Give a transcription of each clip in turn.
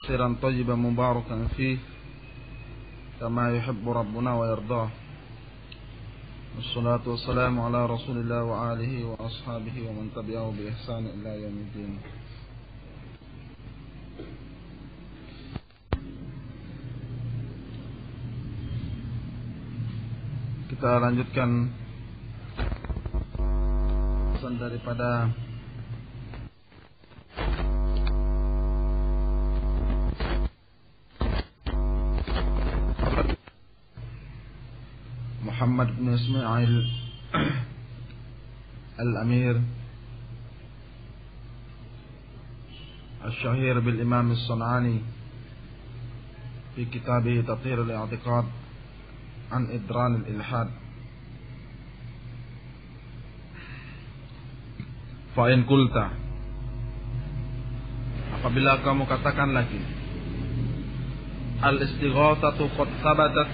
خيرا طيبا مباركا فيه كما يحب ربنا ويرضاه. والصلاة والسلام على رسول الله وآله وأصحابه ومن تبعه بإحسان إلى يوم الدين. Kita lanjutkan pesan daripada Muhammad bin Ismail Al-Amir Al-Shahir bil-Imam As-San'ani fi kitabih Tathhir al-I'tiqad an Idran al-Ilhad. Fa'in kulta, apabila kamu katakan lagi, al-istighatsatu qad thabatat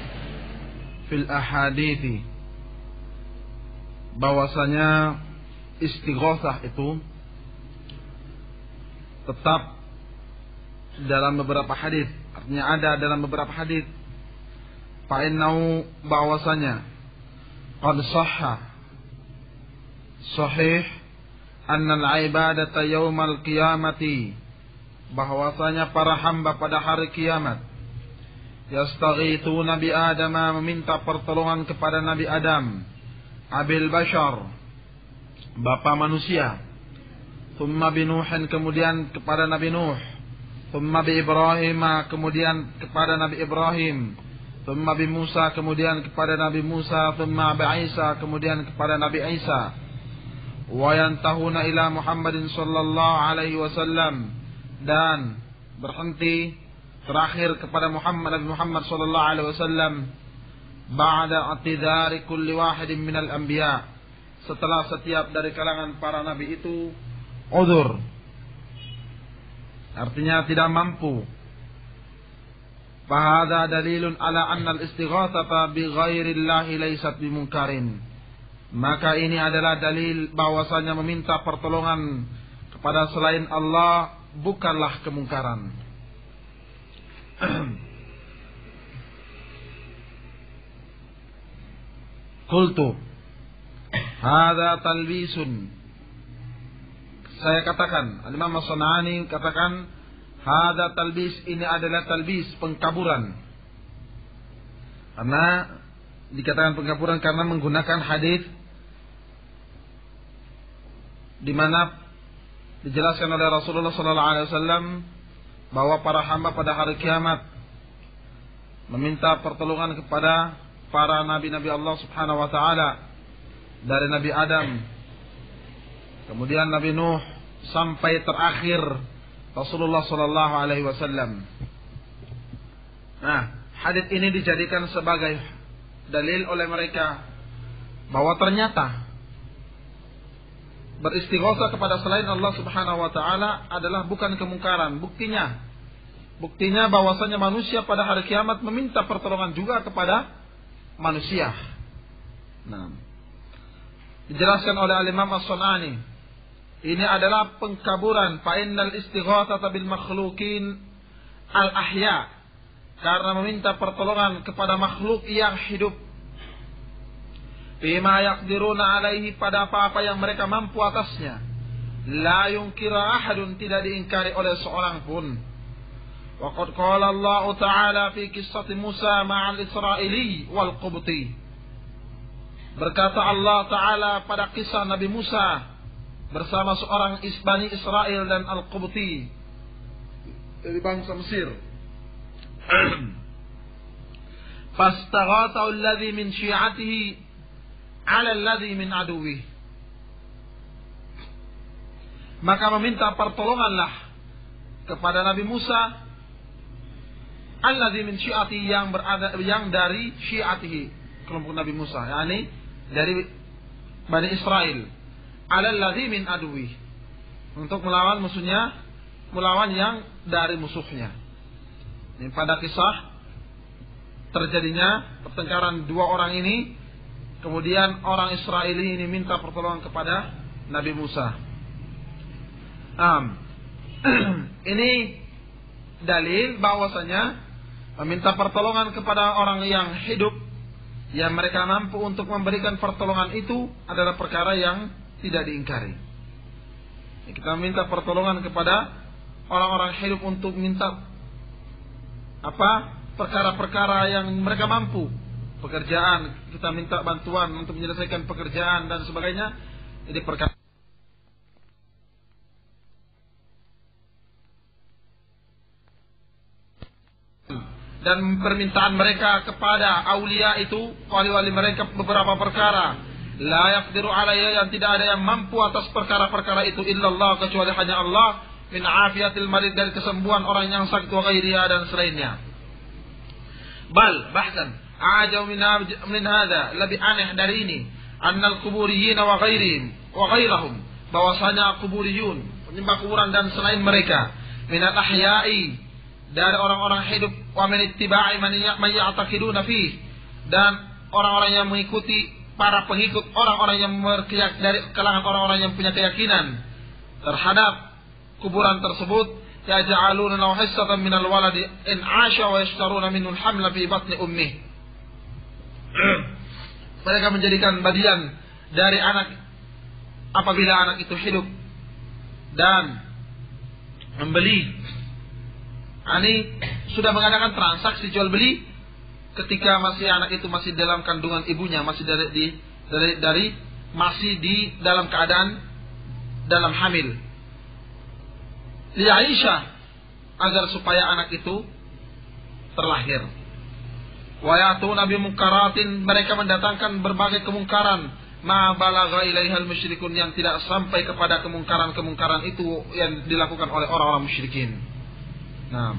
fil ahadithi, bahwasanya istighatsah itu tetap dalam beberapa hadis, artinya ada dalam beberapa hadis. Fa'innahu, bahwasanya qad sahih annal ibadata yaumal qiyamati, bahwasanya para hamba pada hari kiamat yastaghithuna bi Adam, meminta pertolongan kepada Nabi Adam, abil bashar, bapa manusia, thumma bi Nuhin, kemudian kepada Nabi Nuh, thumma bi Ibrahim, kemudian kepada Nabi Ibrahim, thumma bi Musa, kemudian kepada Nabi Musa, thumma bi Isa, kemudian kepada Nabi Isa, wa yantahuna ila Muhammadin sallallahu alaihi wasallam, dan berhenti terakhir kepada Nabi Muhammad sallallahu alaihi wasallam, ba'da atidhari kulli wahidin minal anbiya, setelah setiap dari kalangan para nabi itu udzur, artinya tidak mampu. Fahadha dalilun ala anna al-istighatsata bi ghairillahi laysat bimunkarin, maka ini adalah dalil bahwasanya meminta pertolongan kepada selain Allah bukanlah kemungkaran. Qultu hadza talbisun, saya katakan, Al-Imam As-San'ani katakan, hadza talbis, ini adalah talbis, pengkaburan. Karena dikatakan pengkaburan karena menggunakan hadis di mana dijelaskan oleh Rasulullah sallallahu alaihi wasallam bahwa para hamba pada hari kiamat meminta pertolongan kepada para nabi-nabi Allah Subhanahu wa taala, dari Nabi Adam, kemudian Nabi Nuh, sampai terakhir Rasulullah sallallahu alaihi wasallam. Nah, hadis ini dijadikan sebagai dalil oleh mereka bahwa ternyata beristighatsah kepada selain Allah Subhanahu wa taala adalah bukan kemungkaran. Buktinya bahwasanya manusia pada hari kiamat meminta pertolongan juga kepada manusia. Nah, dijelaskan oleh Al-Imam As-San'ani, ini adalah pengkaburan, fa innal istighatsata bil makhluqin al-ahya, karena meminta pertolongan kepada makhluk yang hidup, bima yaqdiruna alaihi, pada apa-apa yang mereka mampu atasnya, la yunkira ahadun, tidak diingkari oleh seorang pun. Wa qad qala Allah Ta'ala fi qissati Musa ma'al Israili wal Qubti, berkata Allah Ta'ala pada kisah Nabi Musa bersama seorang Bani Israel dan Al-Qubti dari bangsa Mesir. Fastaghatha alladhi min syi'atihi ala alladhi min aduwih, maka meminta pertolonganlah kepada Nabi Musa alladhi min syi'atihi, yang dari syi'atihi, kelompok Nabi Musa, yakni dari Bani Israel, ala alladhi min aduwih, untuk melawan musuhnya, melawan yang dari musuhnya. Ini pada kisah terjadinya pertengkaran dua orang ini, kemudian orang Israeli ini minta pertolongan kepada Nabi Musa. Ini dalil bahwasanya meminta pertolongan kepada orang yang hidup yang mereka mampu untuk memberikan pertolongan itu adalah perkara yang tidak diingkari. Kita minta pertolongan kepada orang-orang hidup untuk minta perkara-perkara yang mereka mampu, pekerjaan, kita minta bantuan untuk menyelesaikan pekerjaan dan sebagainya. Ini perkara dan permintaan mereka kepada aulia itu, wali-wali mereka, beberapa perkara la yaqdiru alaiha, yang tidak ada yang mampu atas perkara-perkara itu illallah, kecuali hanya Allah, min afiatil marid, dari kesembuhan orang yang sakit, wa ghairiha, dan selainnya. Bal bahkan ajau min hada, lebih aneh dari ini, annal kuburiyyin wa ghairihim wa ghairahum, bahwasanya kuburiyun, penyembah kuburan dan selain mereka, minal ahya'i, dari orang-orang hidup, wa min ittiba'i man ya'taqiduna fihi, dan orang-orang yang mengikuti para pengikut orang-orang yang dari kalangan orang-orang yang punya keyakinan terhadap kuburan tersebut, yaj'aluna lahu hissatan minal waladi in 'asha wa yashtaruna minhu al-hamla fi batni ummih. Mereka menjadikan bagian dari anak apabila anak itu hidup dan membeli. Ini sudah mengadakan transaksi jual beli ketika anak itu masih dalam kandungan ibunya, masih masih di dalam keadaan dalam hamil. Li Aisyah, agar supaya anak itu terlahir. Wa ya'tuna bi munkaratin, mereka mendatangkan berbagai kemungkaran, ma balagha ilaihal musyrikun, yang tidak sampai kepada kemungkaran-kemungkaran itu yang dilakukan oleh orang-orang musyrikin. Nah,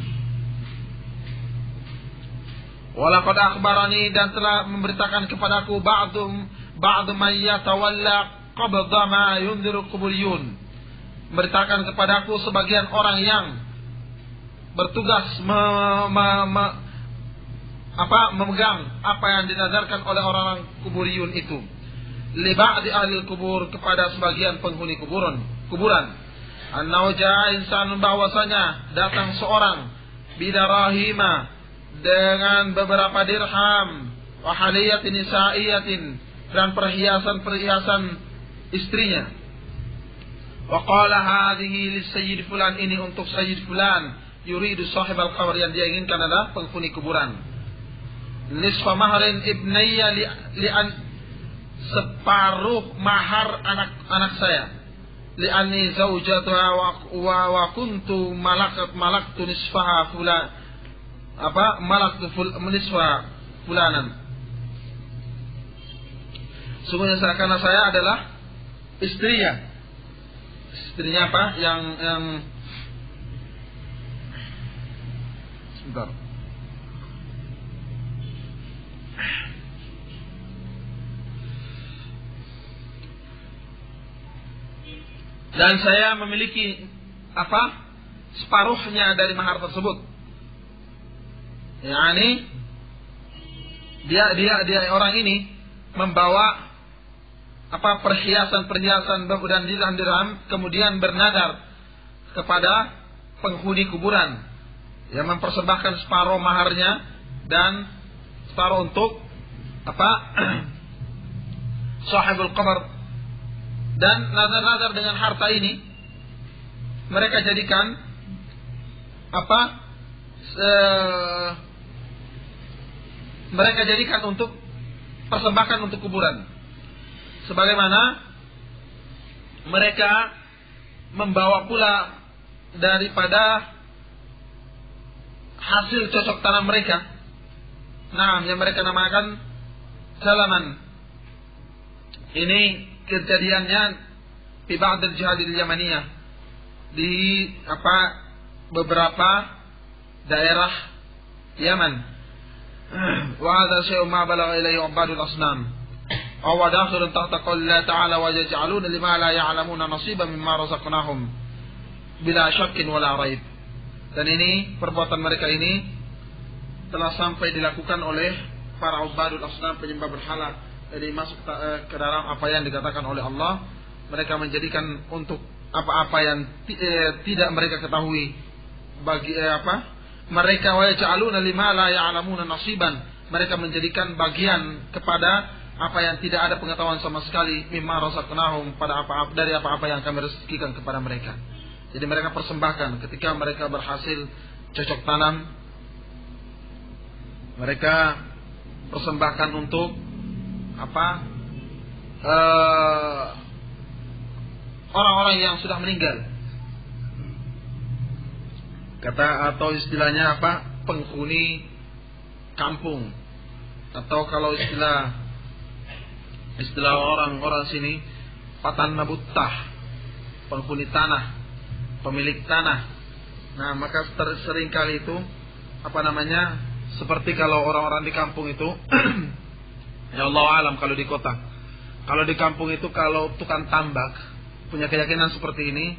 walaqad akhbarani, dan telah memberitakan kepadaku ba'du man yatawalla qabdha ma yunziru quburiyun, memberitakan kepadaku sebagian orang yang bertugas memegang apa yang dinazarkan oleh orang-orang kuburiyun itu, li ba'di ahli kubur, kepada sebagian penghuni kuburan. Annahu ja'a insanun, bahwasanya datang seorang, bidarahima, dengan beberapa dirham, wa haliyatin nisa'iyatin, dan perhiasan-perhiasan istrinya. Wa qala hadhihi lis-sayyid fulan, ini untuk sayyid fulan, yuridu sahibal qabr, yang dia inginkan adalah penghuni kuburan. Nisfa mahrin ibnayya li'an, separuh mahar anak saya, li'anni zawjatuha wa kuntu malaktu nisfaha fulan, malaktu nisfa fulanan. Sungguhnya karena saya adalah istrinya yang sebentar. Dan saya memiliki separuhnya dari mahar tersebut. Yani dia orang ini membawa perhiasan dan dirham, kemudian bernadar kepada penghuni kuburan yang mempersembahkan separuh maharnya dan separuh untuk sahibul qabr. Dan nazar-nazar dengan harta ini mereka jadikan mereka jadikan untuk persembahkan untuk kuburan. Sebagaimana mereka membawa pula daripada hasil cocok tanam mereka, yang mereka namakan salaman. Ini kejadiannya di ba'd al-jihadil yamaniyah, di beberapa daerah Yaman. Wa hadha syai'un ma balagha ilayhi ubadul asnam. Aw dakhilun tahta qouli ta'ala wa yaj'aluna lima la ya'lamuna nasiban mimma razaqnahum bila syakkin wala raib. Dan ini perbuatan mereka ini telah sampai dilakukan oleh para ubadul asnam, penyembah berhala. Jadi masuk ke dalam apa yang dikatakan oleh Allah. Mereka menjadikan untuk apa-apa yang tidak mereka ketahui bagi mereka wa yaj'aluna lima la ya'lamuna nasiban, mereka menjadikan bagian kepada apa yang tidak ada pengetahuan sama sekali, mimma razaqnahum, pada apa-apa dari apa-apa yang kami rezekikan kepada mereka. Jadi mereka persembahkan ketika mereka berhasil cocok tanam, mereka persembahkan untuk apa? Orang-orang yang sudah meninggal. Kata atau istilahnya apa? Penghuni kampung. Atau kalau istilah orang-orang sini patanna buttah, penghuni tanah, pemilik tanah. Nah, maka sering kali itu apa namanya? Seperti kalau orang-orang di kampung itu ya Allah alam kalau di kota. Kalau di kampung itu kalau tukang tambak punya keyakinan seperti ini,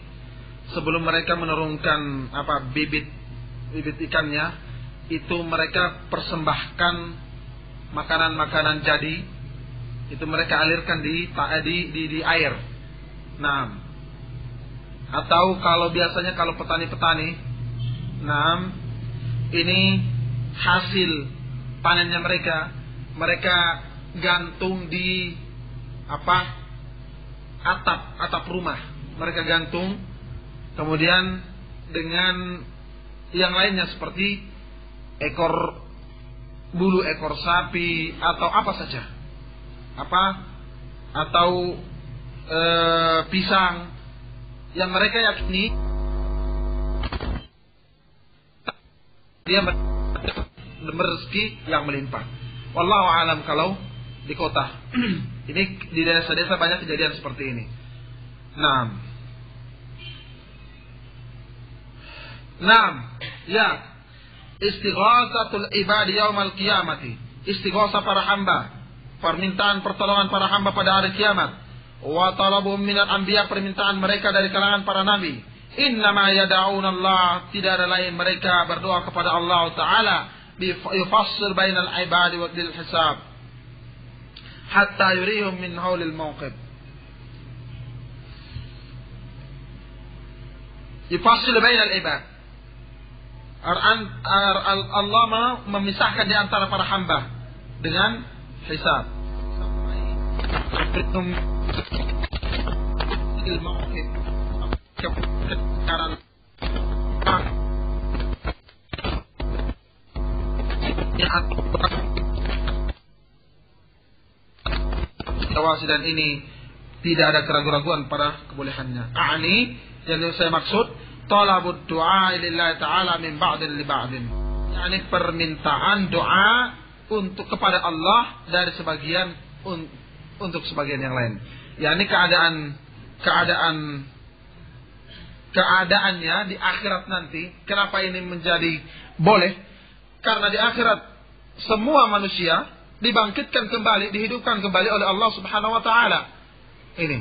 sebelum mereka menurunkan apa bibit ikannya, itu mereka persembahkan makanan-makanan jadi, itu mereka alirkan di air. Nah, atau kalau biasanya kalau petani-petani, nah ini hasil panennya mereka gantung di apa atap rumah, mereka gantung, kemudian dengan yang lainnya seperti bulu ekor sapi atau apa saja, atau pisang yang mereka yakini dia berrezeki yang melimpah. Wallahu alam kalau di kota. Ini di desa-desa banyak kejadian seperti ini. Naam. Ya. Istighatsatul ibadi yaumal qiyamati. Istighatsah para hamba, permintaan pertolongan para hamba pada hari kiamat. Wa talabuhum minal anbiya, permintaan mereka dari kalangan para nabi. Innama yad'una Allah, tidak ada lain mereka berdoa kepada Allah Ta'ala yufassil bainal ibadi wa bil hisab hatta yurihum min haulil mawqif. Yufassil bainal ibad, Allah memisahkan di antara para hamba dengan hisab. Dan ini tidak ada keraguan pada kebolehannya. Yang saya maksud talabud du'a lillahi ta'ala min ba'din li ba'din. Yani permintaan doa untuk kepada Allah dari sebagian untuk sebagian yang lain. Yani keadaannya di akhirat nanti. Kenapa ini menjadi boleh? Karena di akhirat semua manusia dibangkitkan kembali, dihidupkan kembali oleh Allah Subhanahu wa taala. Ini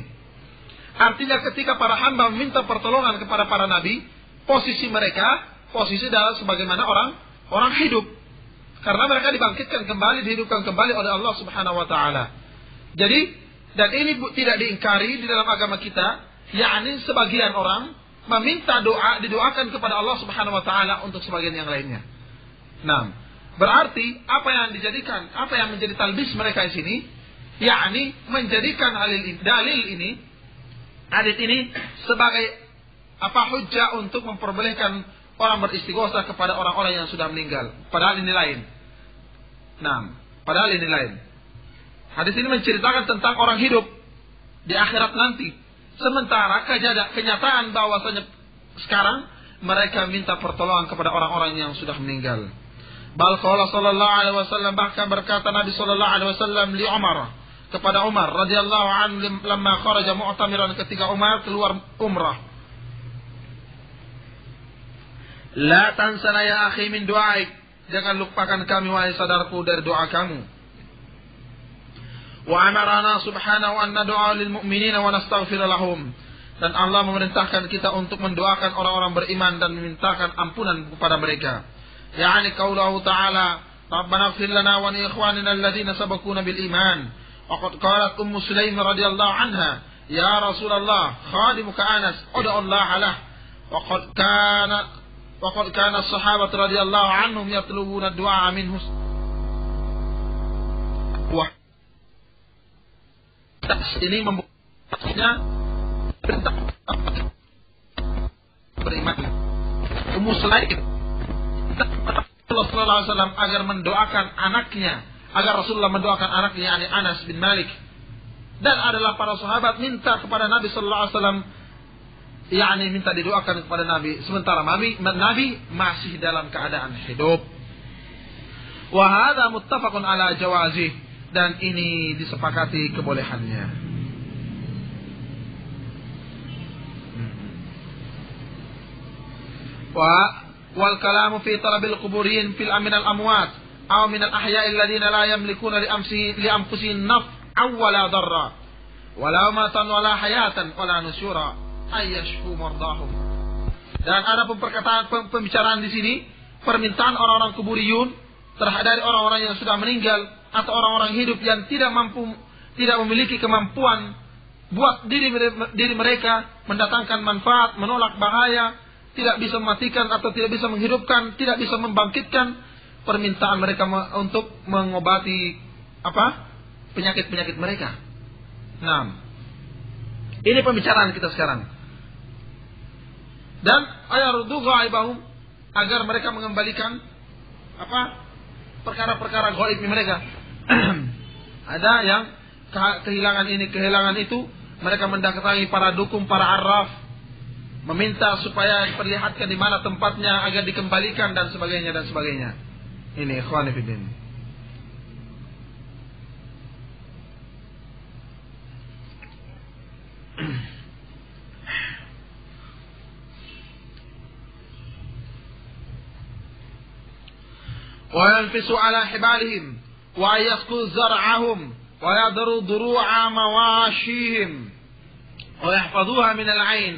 artinya ketika para hamba meminta pertolongan kepada para nabi, posisi adalah sebagaimana orang hidup. Karena mereka dibangkitkan kembali, dihidupkan kembali oleh Allah Subhanahu wa taala. Jadi, dan ini tidak diingkari di dalam agama kita, yakni sebagian orang meminta didoakan kepada Allah Subhanahu wa taala untuk sebagian yang lainnya. Nah, berarti apa yang menjadi talbis mereka di sini, yakni menjadikan hadis ini sebagai hujjah untuk memperbolehkan orang beristighosa kepada orang-orang yang sudah meninggal. Padahal ini lain. Hadis ini menceritakan tentang orang hidup di akhirat nanti. Sementara kenyataan bahwasanya sekarang mereka minta pertolongan kepada orang-orang yang sudah meninggal. Bal qala sallallahu alaihi wasallam, bahkan berkata Nabi sallallahu alaihi wasallam li Umar, kepada Umar radhiyallahu anhu lamma kharaja mu'tamiran, ketika Umar keluar umrah. La tansana ya akhi min du'aik, jangan lupakan kami wahai saudaraku dari doa kamu. Wa amarana subhanahu an nad'a lil mu'minina wa nastaghfir lahum, dan Allah memerintahkan kita untuk mendoakan orang-orang beriman dan memintakan ampunan kepada mereka. Yani qaulahu ta'ala Rabbana ighfir lana wa li ikhwanina alladhina sabaquna bil iman. Wa qad qalat Ummu Sulaim radhiyallahu anha, ya Rasulullah khadimuka Anas ud'u Allah lah. Wa qad wa qad kana as-sahabah radhiyallahu anhum yatlubuna ad-du'a minhu. Wah, ini membuatnya beriman. Ummu Sulaim Rasulullah sallallahu alaihi wasallam agar mendoakan anaknya, agar Rasulullah mendoakan anaknya, yakni Anas bin Malik. Dan adalah para sahabat minta kepada Nabi sallallahu alaihi wasallam, yakni minta didoakan kepada Nabi sementara Nabi masih dalam keadaan hidup. Wa hadza muttafaqun ala jawazih, dan ini disepakati kebolehannya. Wal kalamu fi talabil quburin fil amin al amwat aw min al ahya'i alladhina la yamlikuna li anfusihim naf'an wala darra wala matan wala hayatan wala nusyura ayyashfu mardahum. Dan ada pembicaraan di sini, permintaan orang-orang kuburiyun terhadap orang-orang yang sudah meninggal atau orang-orang hidup yang tidak memiliki kemampuan buat diri mereka, mendatangkan manfaat, menolak bahaya, tidak bisa mematikan atau tidak bisa menghidupkan, tidak bisa membangkitkan. Permintaan mereka untuk mengobati penyakit-penyakit mereka. Nah, ini pembicaraan kita sekarang. Dan ayarudhu ghaibahum, agar mereka mengembalikan perkara-perkara gaib mereka. Ada yang kehilangan itu, mereka mendatangi para dukun, para arraf, meminta supaya diperlihatkan di mana tempatnya agar dikembalikan dan sebagainya. Ini ikhwan fillah. Wa yanfisu ala hibalihim wa yasqu zar'ahum wa yadru duru'a mawashihim wa yahfazuha min al-'ain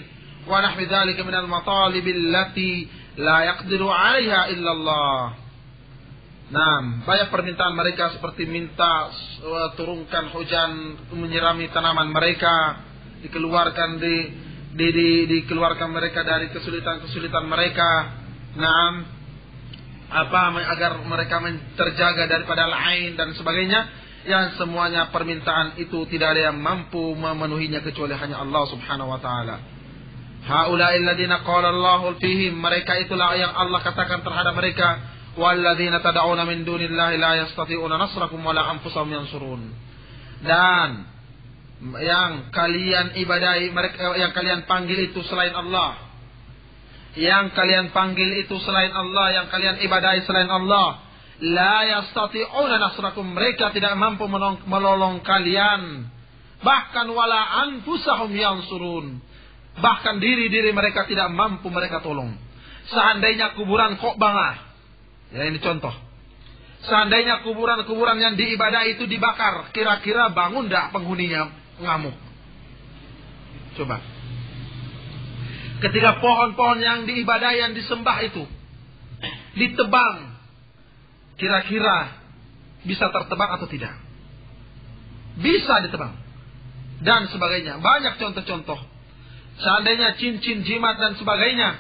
wa nahwi dhalika min al-matalib allati la yaqdiru 'alayha illa Allah. Nah, banyak permintaan mereka seperti minta turunkan hujan, menyirami tanaman mereka, dikeluarkan dikeluarkan mereka dari kesulitan mereka. Nah, agar mereka terjaga daripada al-ain dan sebagainya, yang semuanya permintaan itu tidak ada yang mampu memenuhinya kecuali hanya Allah Subhanahu wa taala. Haula'il ladzina qala Allahu fihim, mereka itulah yang Allah katakan terhadap mereka, walladzina tad'una min dunillahi la yastati'una nasrakum wala anfusahum yansurun. Dan yang kalian ibadahi mereka, yang kalian panggil itu selain Allah, yang kalian panggil itu selain Allah, yang kalian ibadahi selain Allah, la yastati'una nasrakum, mereka tidak mampu menolong kalian, bahkan wala anfusahum yansurun, bahkan diri mereka tidak mampu mereka tolong. Seandainya kuburan Qobangah, ya ini contoh, seandainya kuburan yang diibadahi itu dibakar, kira-kira bangun enggak penghuninya ngamuk? Coba. Ketika pohon-pohon yang diibadahi, yang disembah itu ditebang, kira-kira bisa tertebang atau tidak? Bisa ditebang. Dan sebagainya. Banyak contoh-contoh. Seandainya cincin, jimat dan sebagainya,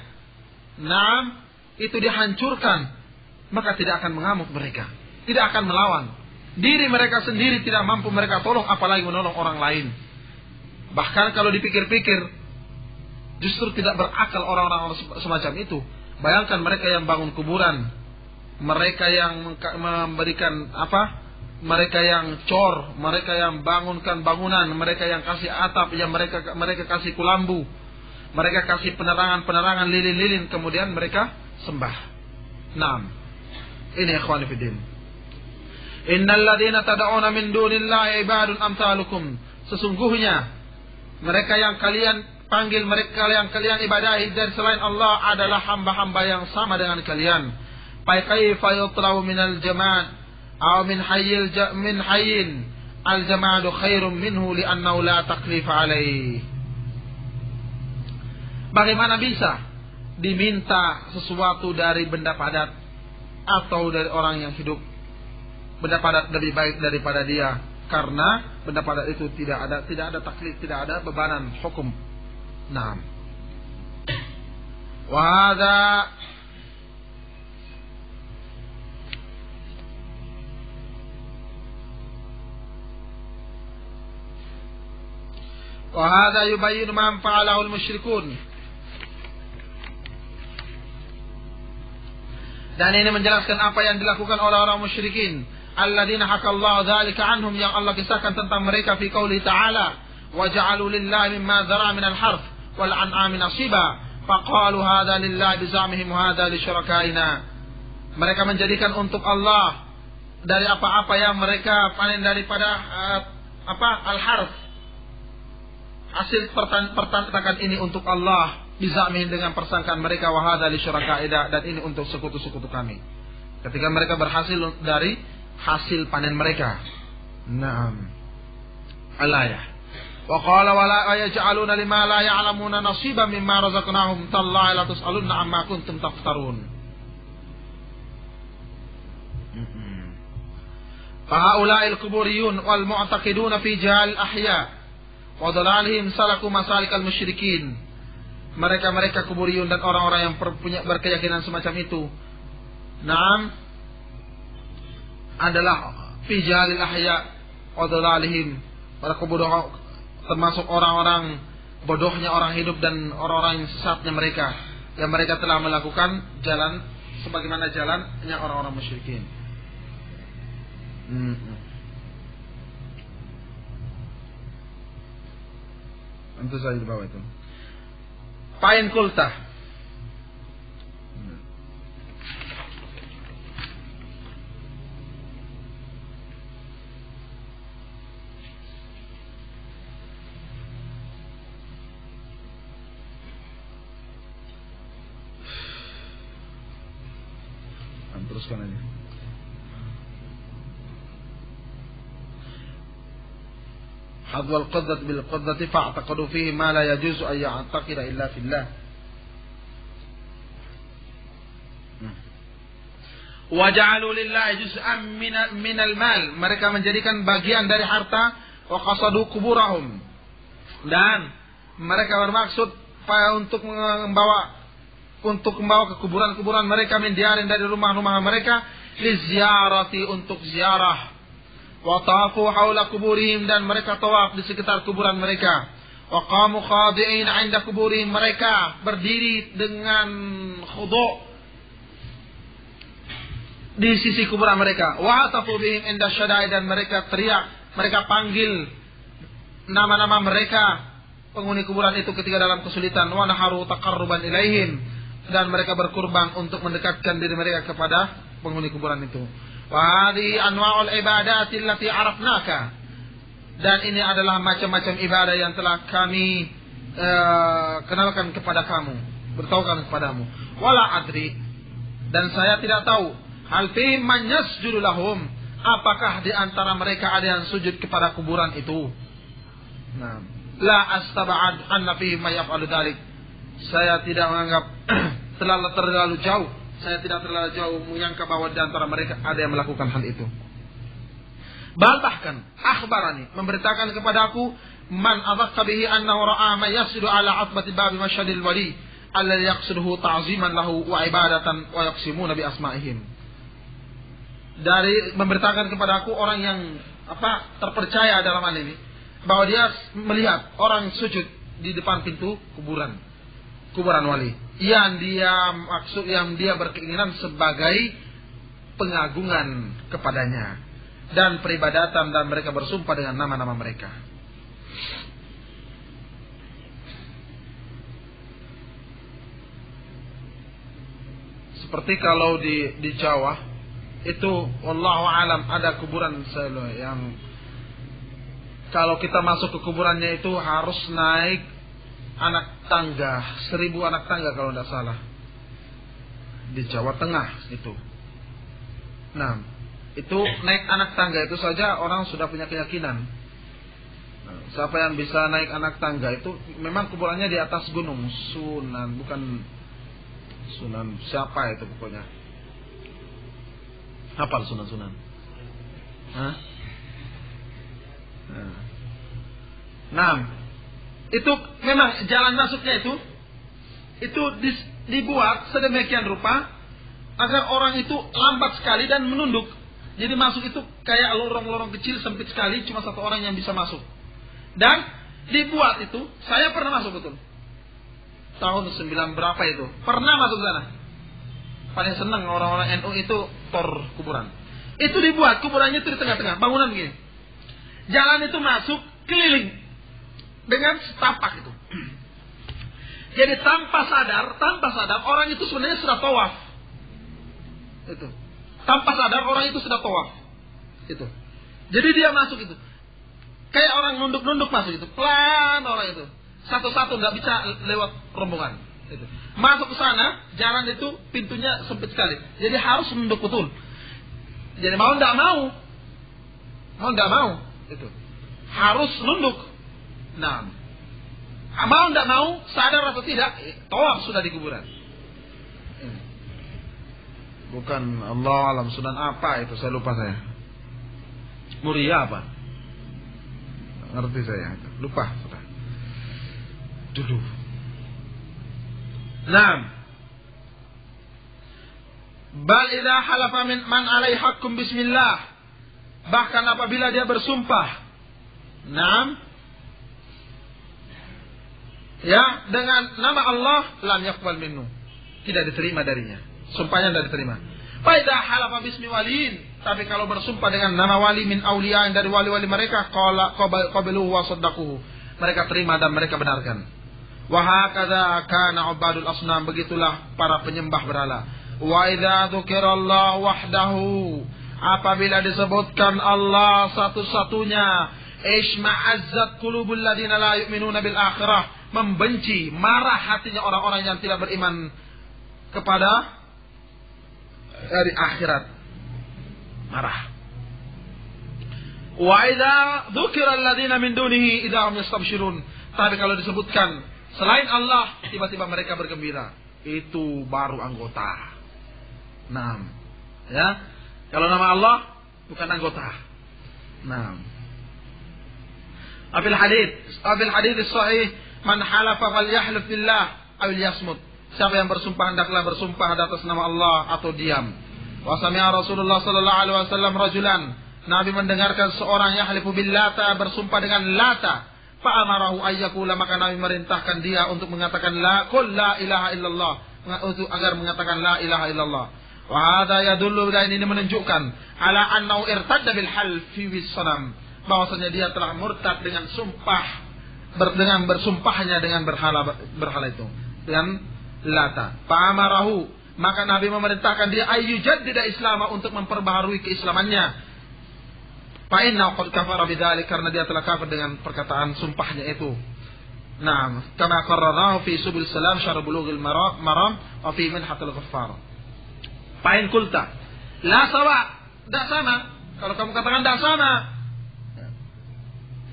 itu dihancurkan, maka tidak akan mengamuk mereka, tidak akan melawan. Diri mereka sendiri tidak mampu mereka tolong, apalagi menolong orang lain. Bahkan kalau dipikir-pikir, justru tidak berakal orang-orang semacam itu. Bayangkan mereka yang bangun kuburan, mereka yang memberikan mereka yang cor, mereka yang bangunkan bangunan, mereka yang kasih atap, yang mereka kasih kulambu, mereka kasih penerangan lilin-lilin, kemudian mereka sembah. Ini ikhwan fillah. Innal ladzina tad'una min dunillahi ibadun amsalukum, sesungguhnya mereka yang kalian panggil, mereka yang kalian ibadahi dari selain Allah adalah hamba-hamba yang sama dengan kalian. Fa kaifa yutlabu minal jamad aw min hayyin al-jamadu khairum minhu li'annahu la taklifa alaihi. Bagaimana bisa diminta sesuatu dari benda padat atau dari orang yang hidup? Benda padat lebih baik daripada dia, karena benda padat itu tidak ada taklif, tidak ada bebanan hukum. Wa hadza Wa hadza yubayyinu ma fa'alahu al-musyrikun. Dan ini menjelaskan apa yang dilakukan oleh orang musyrikin. Alladzina hakallahu dzalika anhum, yang Allah kisahkan tentang mereka fi qouli ta'ala, wa ja'alu lillahi mimma dzara'a minal harth wal an'ami nasiba faqalu hadza lillahi bizamihim wa hadza li syurakaina. Mereka menjadikan untuk Allah dari apa-apa yang mereka panen daripada al-harth, hasil pertanakan ini untuk Allah, bizamihim dengan persangkaan mereka, wa hadza li syurakaina, dan ini untuk sekutu-sekutu kami. Ketika mereka berhasil dari hasil panen mereka. Naam. Al-ayah. Wa qala wa la yaj'aluna lima la ya'lamuna nasiban mimma razaqnahum tallahi la tus'alunna amma kuntum taftarun. Fa haula'il quburiyun wal mu'taqiduna fi jahal ahya wa dalalihim salaku masalikal musyrikin. Mereka kuburiyun dan orang-orang yang berkeyakinan semacam itu. Naam, adalah fi jahalil ahya wa dalalihim, para bodoh, termasuk orang-orang bodohnya orang hidup dan orang-orang yang sesatnya mereka, yang mereka telah melakukan jalan sebagaimana jalannya orang-orang musyrikin. Itu saya di bawah itu. Pain kultah. Teruskan aja. Hadwal qaddat bil qaddati fa'taqadu fihi ma la yajuzu an ya'taqida illa fillah. Wa ja'alu lillahi juz'an min al-mal, mereka menjadikan bagian dari harta, wa qasadu kuburahum, dan mereka bermaksud untuk membawa ke kuburan-kuburan mereka, min diarin, dari rumah-rumah mereka, liziarati, untuk ziarah, wa tawafu haula kuburihim, dan mereka tawaf di sekitar kuburan mereka, wa qamu khadi'in 'inda kuburihim, mereka berdiri dengan khudu' di sisi kuburan mereka, wa atafu bihim 'inda syada'i, dan mereka teriak, mereka panggil nama-nama mereka penghuni kuburan itu ketika dalam kesulitan, wa naharu taqarruban ilaihim, dan mereka berkurban untuk mendekatkan diri mereka kepada penghuni kuburan itu. Wa hadhihi anwa'ul ibadati allati 'arafnaka, dan ini adalah macam-macam ibadah yang telah kami kenalkan kepada kamu, beritahukan kepadamu. Wala adri, dan saya tidak tahu, hal fi man yasjudu lahum, apakah di antara mereka ada yang sujud kepada kuburan itu. Nah, la astab'ad anna fihi may yaf'alu dzalik, saya tidak menganggap terlalu jauh, saya tidak terlalu jauh menyangka bahwa di antara mereka ada yang melakukan hal itu. Bahkan akhbarani, memberitakan kepadaku, man adhaqqa bihi annahu ra'a ma yasjudu ala atbati babi masyadil wali alladhi yaqsiduhu ta'ziman lahu wa ibadatan wa yaqsimuna bi asma'ihim. Dari memberitakan kepadaku orang yang terpercaya dalam hal ini, bahwa dia melihat orang sujud di depan pintu kuburan wali, yang dia berkeinginan sebagai pengagungan kepadanya dan peribadatan, dan mereka bersumpah dengan nama-nama mereka. Seperti kalau di Jawa itu, wallahu alam, ada kuburan yang kalau kita masuk ke kuburannya itu harus naik anak tangga, 1000 anak tangga kalau tidak salah, di Jawa Tengah itu. Nah, itu naik anak tangga itu saja orang sudah punya keyakinan. Nah, siapa yang bisa naik anak tangga itu memang kuburannya di atas gunung, Sunan, bukan Sunan siapa itu pokoknya. Hafal Sunan? Hah? Nah, itu memang jalan masuknya itu dibuat sedemikian rupa agar orang itu lambat sekali dan menunduk. Jadi masuk itu kayak lorong-lorong kecil sempit sekali, cuma satu orang yang bisa masuk. Dan Dibuat itu, saya pernah masuk betul. Tahun 9 berapa itu? Pernah masuk sana. Paling senang orang-orang NU itu tor kuburan. Itu dibuat, kuburannya itu di tengah-tengah, bangunan begini. Jalan itu masuk keliling dengan setapak itu. Jadi tanpa sadar orang itu sebenarnya sudah tawaf. Itu. Tanpa sadar orang itu sudah tawaf. Itu. Jadi dia masuk itu. Kayak orang nunduk-nunduk masuk itu. Pelan orang itu. Satu-satu nggak bisa lewat rombongan. Itu. Masuk ke sana, jalan itu pintunya sempit sekali. Jadi harus nunduk betul. Jadi mau nggak mau, itu harus nunduk. Nah, mau nggak mau, sadar atau tidak, tawaf sudah di kuburan. Bukan Allah alam sunan apa itu, saya lupa saya. Muria apa? Ngerti saya, lupa sudah. Dulu. Nah, bal idza halafa man alaihi haqqun bismillah. Bahkan apabila dia bersumpah, dengan nama Allah, lam yaqbal minhu. Tidak diterima darinya. Sumpahnya tidak diterima. Fa idza halafa bismi waliin, tapi kalau bersumpah dengan nama wali min auliya dari wali-wali mereka, qabaluhu wa saddaquhu. Mereka terima dan mereka benarkan. Wa hakadza kana ubadul asnam, begitulah para penyembah berhala. Wa idza dzukirallahu wahdahu, apabila disebutkan Allah satu-satunya, isma'azzat qulubul ladina la yu'minuna bil akhirah, membenci, marah hatinya orang-orang yang tidak beriman kepada hari akhirat. Marah. Wa idza dzukira alladina min dunihi idza hum yastabshirun, tapi kalau disebutkan selain Allah, tiba-tiba mereka bergembira. Itu baru anggota. Ya. Kalau nama Allah bukan anggota. Abil hadits sahih, man halafa falyahlif billah aw yasmut. Siapa yang bersumpah hendaklah bersumpah atas nama Allah atau diam. Wa sami'a Rasulullah sallallahu alaihi wasallam rajulan. Nabi mendengarkan seorang yahlifu billata, bersumpah dengan Lata. Fa'amarahu ayyakula, maka Nabi merintahkan dia untuk mengatakan qul la ilaha illallah, untuk agar mengatakan la ilaha illallah. Wa hadza yadullu, dan ini menunjukkan ala annahu irtadda bil halfi bis sanam, bahwasanya dia telah murtad dengan sumpah, dengan bersumpahnya dengan berhala itu, dengan Lata. Fa'amarahu, maka Nabi memerintahkan dia ayyujaddida islama, untuk memperbaharui keislamannya. Fa'inna qad kafara bidzalik, karena dia telah kafir dengan perkataan sumpahnya itu. Kama qarrarnahu fi Subul Salam syarh Bulughil Maram wa fi Minhatul Ghaffar. Fa'in qulta la sawa, tidak sama. Kalau kamu katakan tidak sama,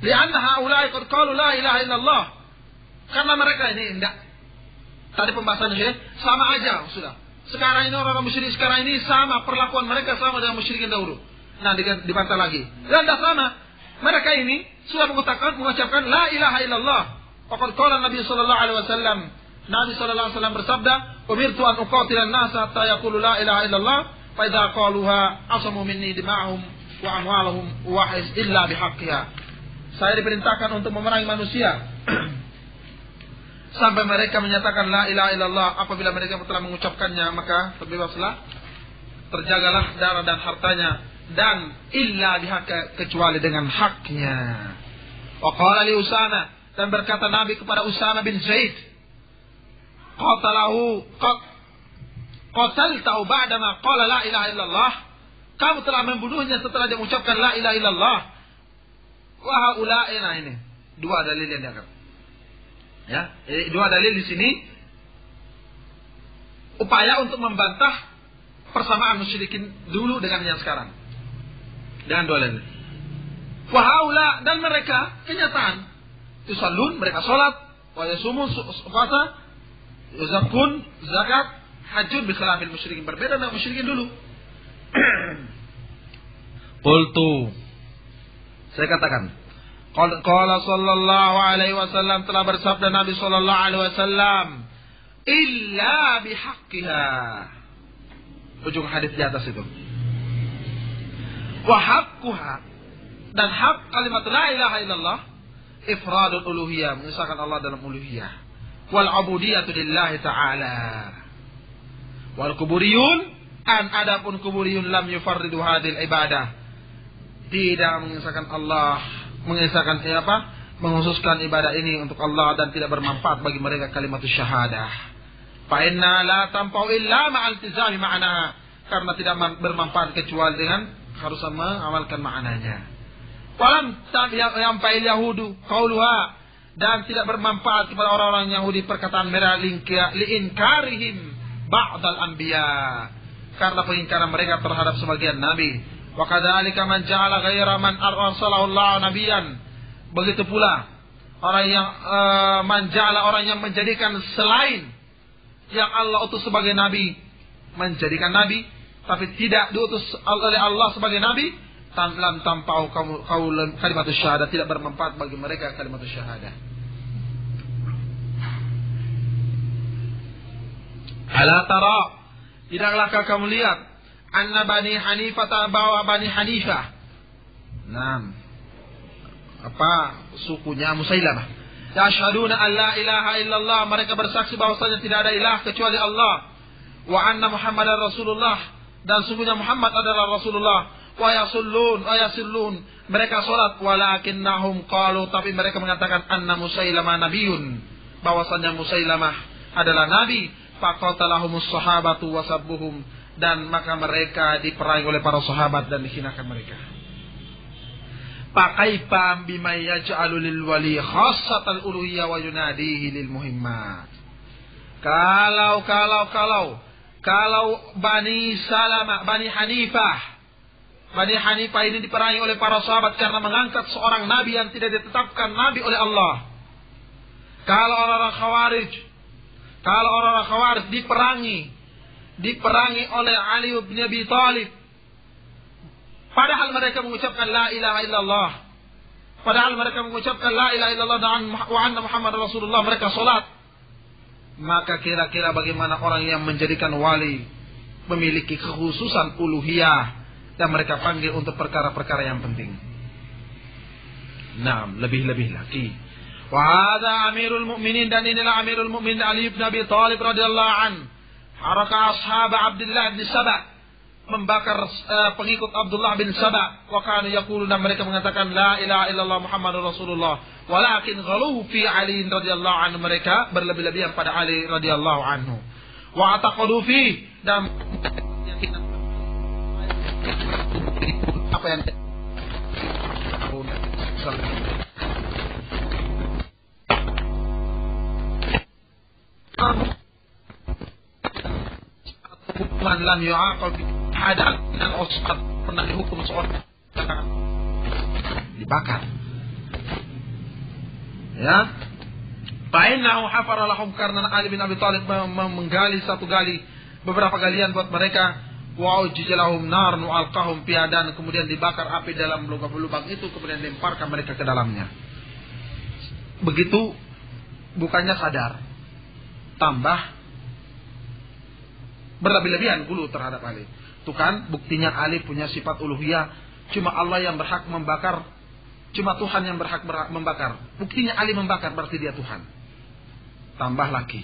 li'anna haula'i qad qalu la ilaha illallah, karena mereka ini tidak. Tadi pembahasannya sama aja sudah. Sekarang ini orang musyrik sekarang ini sama, perlakuan mereka sama dengan musyrikin dahulu. Dibantah lagi. Dan tidak sama. Mereka ini sudah mengucapkan la ilaha illallah. Faqad qala Nabi sallallahu alaihi wasallam. Nabi sallallahu alaihi wasallam bersabda, "Umirtu an uqatila an-nasa hatta yaqulu la ilaha illallah, fa idza qaluha asamu minni dima'ahum wa amwaluhum wa illa bihaqqiha." Saya diperintahkan untuk memerangi manusia sampai mereka menyatakan la ilaha illallah. Apabila mereka telah mengucapkannya, maka terbebaslah, terjagalah darah dan hartanya, dan illa bihaqqa, kecuali dengan haknya. Wa qala li Usama, dan berkata Nabi kepada Usama bin Zaid, qataltahu ba'dama qala la ilaha illallah, kamu telah membunuhnya setelah dia mengucapkan la ilaha illallah. Wa haula'ina, ini dua dalil yang diangkat. Ya, dua dalil di sini upaya untuk membantah persamaan musyrikin dulu dengan yang sekarang. Dengan dua dalil. Wa haula, dan mereka kenyataan yusallun, mereka salat, wa yasumun puasa, yuzakun zakat, hajjun bi khilafil musyrikin, berbeda dengan musyrikin dulu. Qultu, saya katakan, qala sallallahu alaihi wasallam, telah bersabda Nabi sallallahu alaihi wasallam, illa bihaqqiha. Ujung hadis di atas itu. Wa haqquha, dan hak kalimat la ilaha illallah, ifradul uluhiyah, mengesahkan Allah dalam uluhiyah. Wal ubudiyatu lillahi ta'ala. Wal kuburiyun, adapun kuburiyun lam yufarridu hadil ibadah. Tidak mengesahkan Allah, menghususkan ibadah ini untuk Allah dan tidak bermanfaat bagi mereka kalimatus syahadah. Fa inna la tanfa'u illa ma'al iltizami ma'naha, karena tidak bermanfaat kecuali dengan harus mengamalkan maknanya. Walam yang fa'il yahudu qauluha, dan tidak bermanfaat kepada orang-orang Yahudi perkataan mereka liinkarihim ba'dal anbiya, karena pengingkaran mereka terhadap sebagian nabi. Wa kadzalika man ja'ala ghaira man arsalahu Allah nabiyan, begitu pula orang yang orang yang menjadikan selain yang Allah utus sebagai nabi, menjadikan nabi tapi tidak diutus oleh Allah sebagai nabi, lam tampau kalimatus syahadah, tidak bermanfaat bagi mereka kalimatus syahadah. Ala tara, tidaklah kamu lihat anna Bani Hanifah bawa Bani Hanifah. Sukunya Musailamah. Yashhaduna an la ilaha illallah, mereka bersaksi bahwasanya tidak ada ilah kecuali Allah. Wa anna Muhammadar Rasulullah, dan sungguhnya Muhammad adalah Rasulullah. Wa yasillun, mereka salat. Walakinnahum qalu, tapi mereka mengatakan anna Musailamah nabiyun, bahwasanya Musailamah adalah nabi. Faqatalahumus sahabatu wasabbuhum, dan maka mereka diperangi oleh para sahabat dan dihinakan mereka. Pakaipa bima yaj'alu lil wali khassatal uluhiyah wa yunadihi lil muhimmat. Kalau Bani Hanifah ini diperangi oleh para sahabat karena mengangkat seorang nabi yang tidak ditetapkan nabi oleh Allah. Kalau orang-orang Khawarij diperangi oleh Ali bin Abi Thalib, padahal mereka mengucapkan la ilaha illallah, dan wa anna Muhammad Rasulullah, mereka salat. Maka kira-kira bagaimana orang yang menjadikan wali memiliki kekhususan uluhiyah dan mereka panggil untuk perkara-perkara yang penting. Lebih-lebih lagi. Wa hadza Amirul Mukminin, dan inilah Amirul Mukminin Ali bin Abi Thalib radhiyallahu an. Haraka ashab Abdullah bin Saba, membakar pengikut Abdullah bin Saba. Wa kanu yaquluna, mereka mengatakan la ilaha illallah Muhammadur Rasulullah. Walakin ghalu fi Ali radhiyallahu anhu, mereka berlebih-lebihan pada Ali radhiyallahu anhu. Wa ataqadu fi, dan apa yang hukuman lam yu'aqab ada dan ospat pernah dihukum seorang dibakar, ya. Fa'innahu hafara lahum, karena Ali bin Abi Thalib menggali beberapa galian buat mereka. Wa ujjalahum narun alqahum fiha, dan kemudian dibakar api dalam lubang itu, kemudian dilemparkan mereka ke dalamnya. Begitu, bukannya sadar, tambah berlebih-lebihan dulu terhadap Ali. Itu kan buktinya Ali punya sifat uluhiyah. Cuma Allah yang berhak membakar, cuma Tuhan yang berhak membakar. Buktinya Ali membakar, berarti dia Tuhan. Tambah lagi.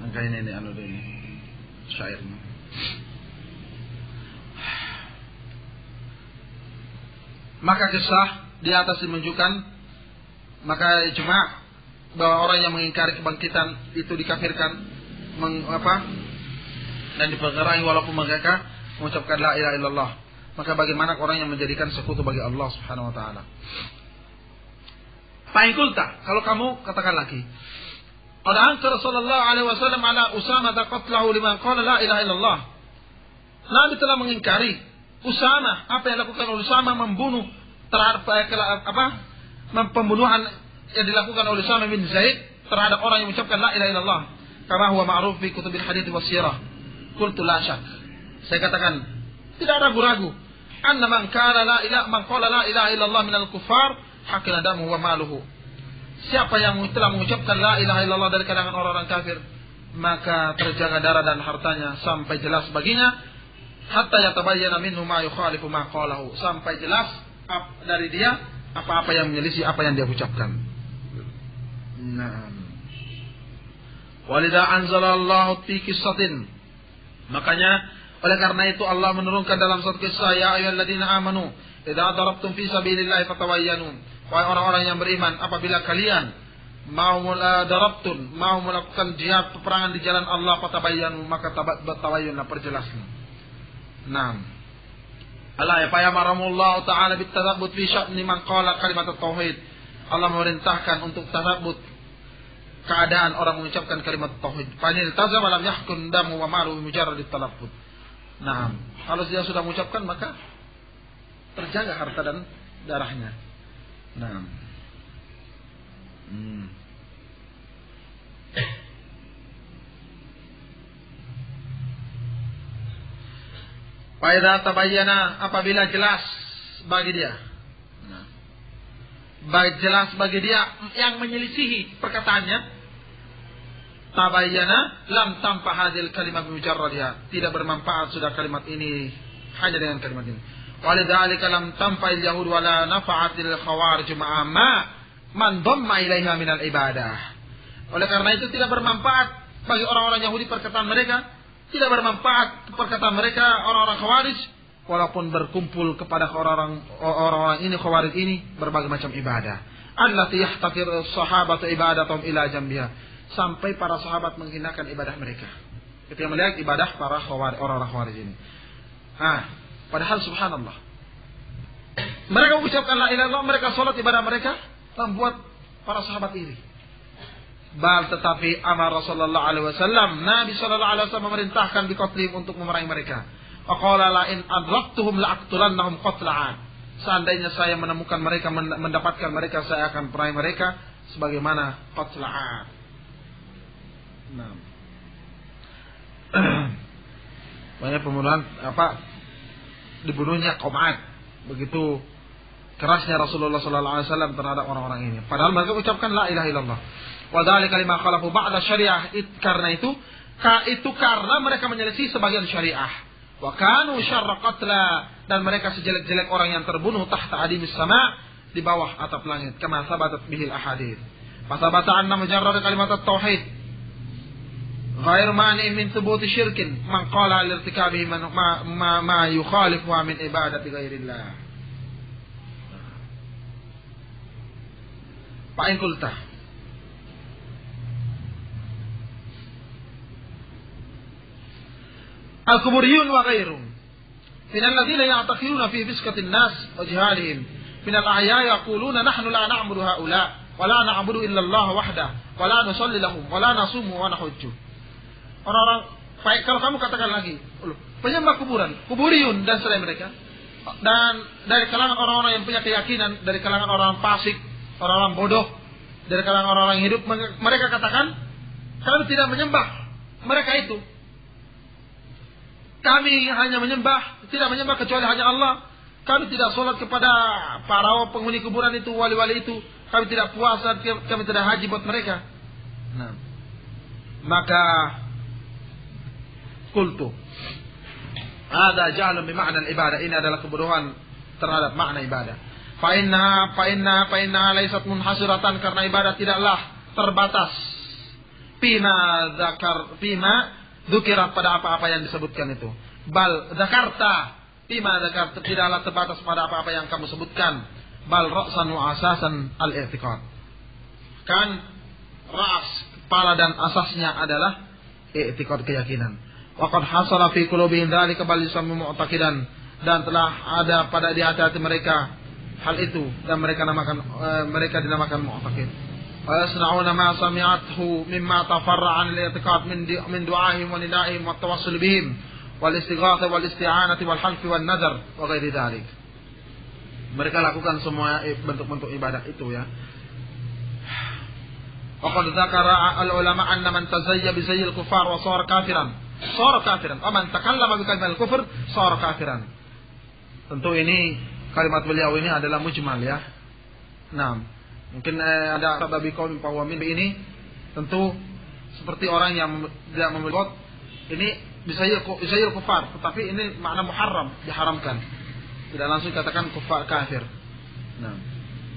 Angka ini syairnya. Maka kisah di atas menunjukkan, maka ijma' bahwa orang yang mengingkari kebangkitan itu dikafirkan, dan diperangi walaupun mereka mengucapkan la ilaha illallah. Maka bagaimana orang yang menjadikan sekutu bagi Allah Subhanahu wa taala? Fa'inkulta, kalau kamu katakan lagi, qad ankara sallallahu alaihi wasallam ala Usamah qatlahu liman qala la ilaha illallah. Nabi telah mengingkari Usamah, apa yang dilakukan oleh Usamah, membunuh terhadap pembunuhan yang dilakukan oleh Usamah bin Zaid terhadap orang yang mengucapkan la ilaha illallah, kama huwa ma'ruf fi kutubil hadits was sirah. Qultu la syak, saya katakan tidak ragu-ragu, anna man qala la ilaha illallah minal kuffar hakina damuhu wa maluhu, siapa yang telah mengucapkan la ilaha illallah dari kalangan orang-orang kafir, maka terjaga darah dan hartanya sampai jelas baginya, hatta yatabayyana minhu ma yukhalifu ma qalahu, sampai jelas dari dia apa-apa yang menyelisih apa yang dia ucapkan. Naam. Walidha anzalallahu fi qissatin, makanya oleh karena itu Allah menurunkan dalam satu kisah, ya ayyuhalladzina amanu idza darabtum fi sabilillahi fatawayyanu, wahai orang-orang yang beriman, apabila kalian mau melakukan jihad peperangan di jalan Allah, fatabayyanu, maka tabayyunlah, perjelaslah. Naam. Allah ya fayamaramullahu ta'ala bitadabbut fi sya'ni man qala kalimat tauhid. Allah memerintahkan untuk tadabbut keadaan orang mengucapkan kalimat tauhid. Fa in iltazama lam yahkun damu wa malu bi mujarrad at-talaffuz. Naam. Kalau dia sudah mengucapkan maka terjaga harta dan darahnya. Naam. Faida tabayyana, apabila jelas bagi dia, jelas bagi dia yang menyelisihi perkataannya, tabayyana lam tanfa hadil kalimat mujarradha, tidak bermanfaat sudah kalimat ini hanya dengan kalimat ini. Walidzalika lam tanfa al yahud wala nafa'atil khawarij ma'a man dhamma ilaiha minal ibadah. Oleh karena itu tidak bermanfaat bagi orang-orang Yahudi perkataan mereka, tidak bermanfaat perkataan mereka orang-orang Khawarij, walaupun berkumpul kepada orang-orang ini Khawarij ini berbagai macam ibadah. Allati yahtakir sahabatu ibadatum ila jambiha, sampai para sahabat menghinakan ibadah mereka ketika melihat ibadah para Khawarij, orang-orang Khawarij ini. Padahal subhanallah, mereka mengucapkan la ilaha illallah, mereka salat ibadah mereka, membuat para sahabat iri. Bal tetapi amar Rasulullah alaihi wasallam, Nabi sallallahu alaihi wasallam memerintahkan biqatlihim, untuk memerangi mereka. Faqala la in adraktuhum la'aqtulannahum qatla'an. Seandainya saya menemukan mereka, mendapatkan mereka, saya akan perangi mereka sebagaimana qatla'an. Nah. Banyak pembunuhan dibunuhnya Qom'ad. Begitu kerasnya Rasulullah sallallahu alaihi wasallam terhadap orang-orang ini. Padahal mereka ucapkan la ilaha illallah. Wa dzalika lima khalafu ba'da syariah, karena itu karena mereka menyelisih sebagian syariah. Wa kanu syarra qatla, dan mereka sejelek-jelek orang yang terbunuh tahta adimis sama, di bawah atap langit, kama sabatat bihil ahadits. Fasabata anna mujarrad kalimat at-tauhid ghair mani min thubuti syirkin man qala al-irtikabi ma yukhalifu min ibadati ghairillah. Fa in qulta al-kuburiyun wa ghairuhum min alladhina ya'taqiluna fi fiskatin nas wa jihadihim min al-ahya yaquluna nahnu la na'budu haula wa la na'budu illa Allah wahdah wa la nusalli lahum wa la nasumu wa nahujju. Orang-orang baik, kalau kamu katakan lagi penyembah kuburan, kuburiyun dan selain mereka, dan dari kalangan orang-orang yang punya keyakinan, dari kalangan orang fasik, orang-orang bodoh, dari kalangan orang-orang yang hidup, mereka katakan kami tidak menyembah mereka itu. Kami hanya tidak menyembah kecuali hanya Allah. Kami tidak sholat kepada para penghuni kuburan itu, wali-wali itu. Kami tidak puasa, kami tidak haji buat mereka. Nah, maka qultu ada jahlun bi ma'na al-ibadah, ini adalah kebodohan terhadap makna ibadah. Fa inna laysat munhasiratan, karena ibadah tidaklah terbatas fima dzukirat, pada apa-apa yang disebutkan itu. Bal zakarta fima zakarta, tidaklah terbatas pada apa-apa yang kamu sebutkan. Bal ra'san wa asasan al-i'tiqad, kan ras, kepala dan asasnya adalah i'tiqad, keyakinan. Wa qad hasala fi qulubihim dzalika bal yusammu mu'taqidan, dan telah ada pada di hati mereka hal itu, dan mereka dinamakan mu'taqid. Wa yasna'una ma sami'athu mimma tafarra'a 'an al-i'tiqad min du'ahim wa nida'ihim wa tawassul bihim wal istighatsah wal isti'anati wal halfi wan nadar wa ghairi dzalik. Mereka lakukan semua bentuk-bentuk ibadah itu ya. Wa qad dzakara al-ulama anna man tazayya bi zayyil kufar wa sara kafiran, wa man takallama bi kalimatil kufr sara kafiran. Tentu ini kalimat beliau ini adalah mujmal ya. Nah, Mungkin ada babi kaum pawamin ini tentu seperti orang yang tidak memiliki ini bisa kufar, tetapi ini makna muharram, diharamkan. Tidak langsung katakan kufar kafir. Nah,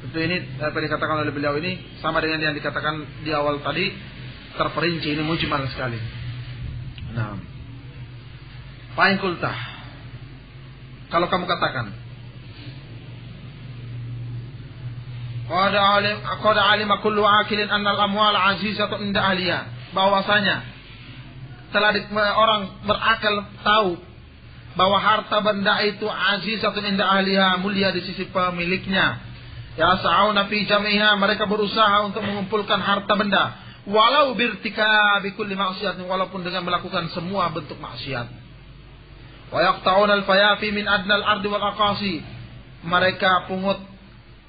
tentu ini apa yang dikatakan oleh beliau ini sama dengan yang dikatakan di awal tadi, terperinci, ini mujmal sekali. Nah, fa'in kultah, kalau kamu katakan qad alima kullu akilin anna al-amwal azizatun inda ahliya, bahwasanya telah orang berakal tahu bahwa harta benda itu azizatun inda ahliha, mulia di sisi pemiliknya. Ya sa'una fi jami'iha, mereka berusaha untuk mengumpulkan harta benda walau birtikabi kulli ma'siyatin, walaupun dengan melakukan semua bentuk maksiat. Wa yaqta'una al-fayafi min adnal ardi wal aqasi, mereka pungut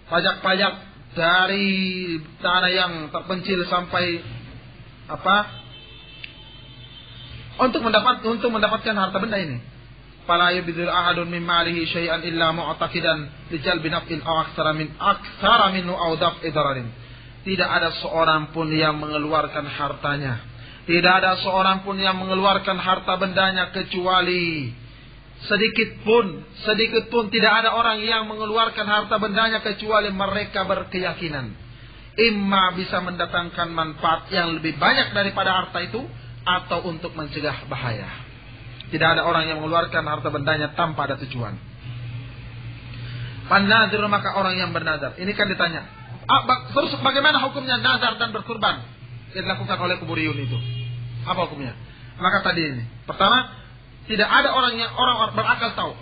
pajak-pajak dari tanah yang terpencil sampai untuk mendapatkan harta benda ini. Fala yubdil ahadun min malihi syai'an illa mu'taqidan li jalbi naf'in aw aktsara minhu aw daf'i dararin. Tidak ada seorang pun yang mengeluarkan hartanya, tidak ada seorang pun yang mengeluarkan harta bendanya kecuali sedikit pun tidak ada orang yang mengeluarkan harta bendanya kecuali mereka berkeyakinan imma bisa mendatangkan manfaat yang lebih banyak daripada harta itu atau untuk mencegah bahaya. Tidak ada orang yang mengeluarkan harta bendanya tanpa ada tujuan. Pan-nazir, maka orang yang bernazar. Ini kan ditanya, terus bagaimana hukumnya nazar dan berkurban yang dilakukan oleh kuburiyun itu? Apa hukumnya? Maka tadi ini, pertama, tidak ada orang berakal tahu.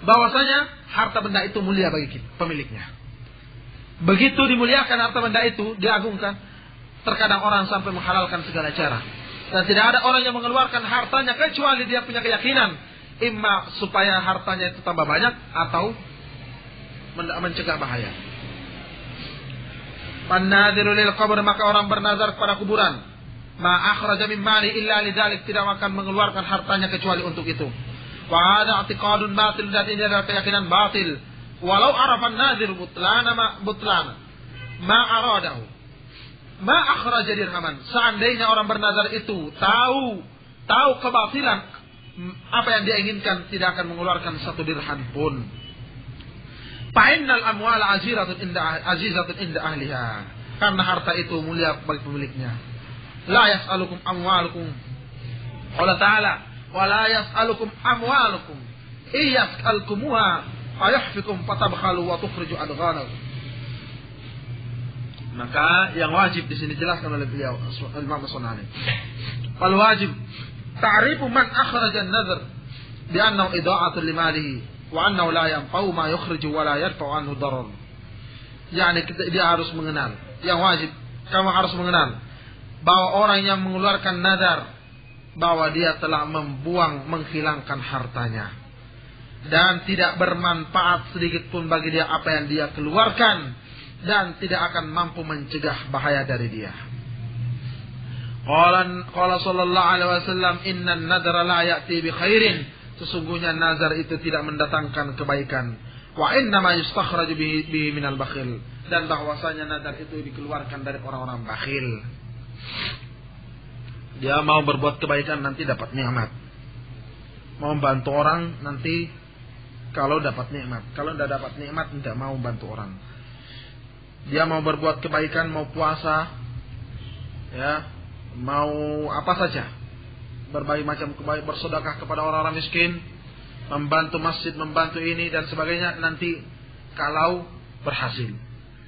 Bahwasanya harta benda itu mulia bagi pemiliknya. Begitu dimuliakan harta benda itu, diagungkan, terkadang orang sampai menghalalkan segala cara. Dan tidak ada orang yang mengeluarkan hartanya kecuali dia punya keyakinan imma supaya hartanya itu tambah banyak atau mencegah bahaya. Pan-nadhiru lil qabr, maka orang bernazar kepada kuburan, ma akhraja min mali illa lidzalik, tidak akan mengeluarkan hartanya kecuali untuk itu. Wa hada i'tiqadun batil, dan ini adalah keyakinan batil. Walau arafan nadhir butlana ma aradahu ma akhraja dirhaman, seandainya orang bernazar itu tahu kebatilan apa yang dia inginkan, tidak akan mengeluarkan satu dirham pun. Fa'innal amwala azizatun inda ahliha, karena harta itu mulia bagi pemiliknya. La yas'alukum amwalukum, Allah Ta'ala, wa la yas'alukum amwalukum iyas'alkumuha ayahfikum fatabkhalu wa tukhriju adghanakum. Maka yang wajib di sini jelaskan oleh beliau Imam As-Sunani. Fal wajib ta'rifu man akhraja an-nadhr bi annahu ida'atun li malihi wa annahu la yanfa'u ma yukhriju wa la yarfa'u anhu darar. Yani dia harus mengenal, yang wajib kamu harus mengenal bahwa orang yang mengeluarkan nadar bahwa dia telah menghilangkan hartanya dan tidak bermanfaat sedikit pun bagi dia apa yang dia keluarkan, dan tidak akan mampu mencegah bahaya dari dia. Qala sallallahu alaihi wasallam, innan nadra la ya'ti bi khairin, sesungguhnya nazar itu tidak mendatangkan kebaikan. Wa inna ma yustakhraju bihi minal bakhil, dan bahwasanya nazar itu dikeluarkan dari orang-orang bakhil. Dia mau berbuat kebaikan nanti dapat nikmat, mau membantu orang nanti kalau dapat nikmat, kalau tidak dapat nikmat tidak mau membantu orang. Dia mau berbuat kebaikan, mau puasa, ya, mau apa saja, berbagai macam kebaikan, bersedekah kepada orang-orang miskin, membantu masjid, membantu ini dan sebagainya, nanti kalau berhasil.